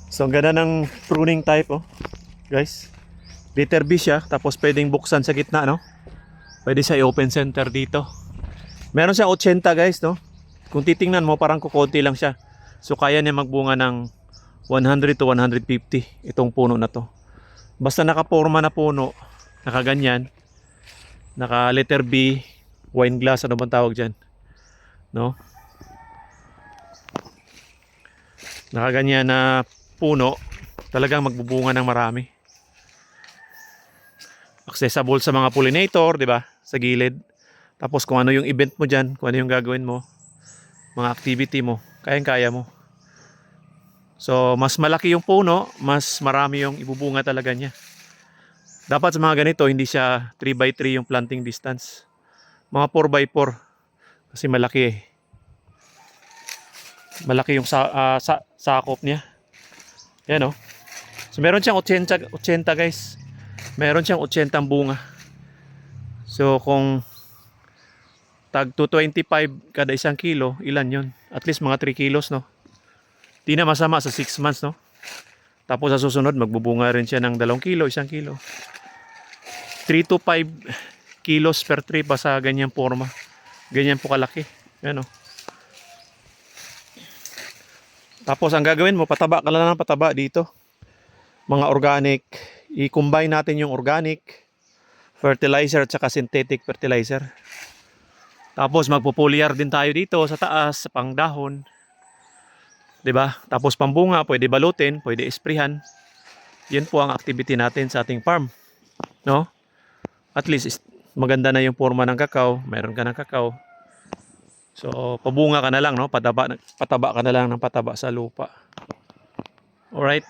So ang ganda ng pruning type, oh, guys. Liter B siya, tapos pwedeng buksan sa gitna, no? Pwede siya i-open center dito. Meron siya 80, guys, no? Kung titingnan mo, parang kukunti lang siya. So kaya niya magbunga ng 100 to 150 itong puno na to. Basta nakaporma na puno, nakaganyan, naka letter B, wine glass, ano bang tawag dyan, no? Nakaganyan na puno, talagang magbubunga ng marami. Accessible sa mga pollinator, di ba? Sa gilid. Tapos kung ano yung event mo dyan, kung ano yung gagawin mo, mga activity mo, kayang-kaya mo. So, mas malaki yung puno, mas marami yung ibubunga talaga niya. Dapat sa mga ganito, hindi siya 3x3 yung planting distance. Mga 4x4. Kasi malaki eh. Malaki yung sakop niya. Yan, oh. So, meron siyang 80, 80 guys. Meron siyang 80 bunga. So, kung tag 225 kada isang kilo, ilan yun? At least mga 3 kilos, no? Di na masama sa 6 months, no? Tapos sa susunod, magbubunga rin siya ng 2 kilo, 1 kilo. 3 to 5 kilos per tree pa sa ganyang forma. Ganyan po kalaki. Yan, oh. Tapos ang gagawin mo, pataba ka lang ng pataba dito. Mga organic. I-combine natin yung organic fertilizer at saka synthetic fertilizer. Tapos magpo-foliar din tayo dito sa taas, sa pangdahon. 'Di ba? Tapos pambunga, pwede balutin, pwede esprehan. Yan po ang activity natin sa ating farm, no? At least maganda na yung forma ng kakao, mayroon ka ng kakao. So pabunga ka na lang, no? Pataba ka na lang ng pataba sa lupa. Alright?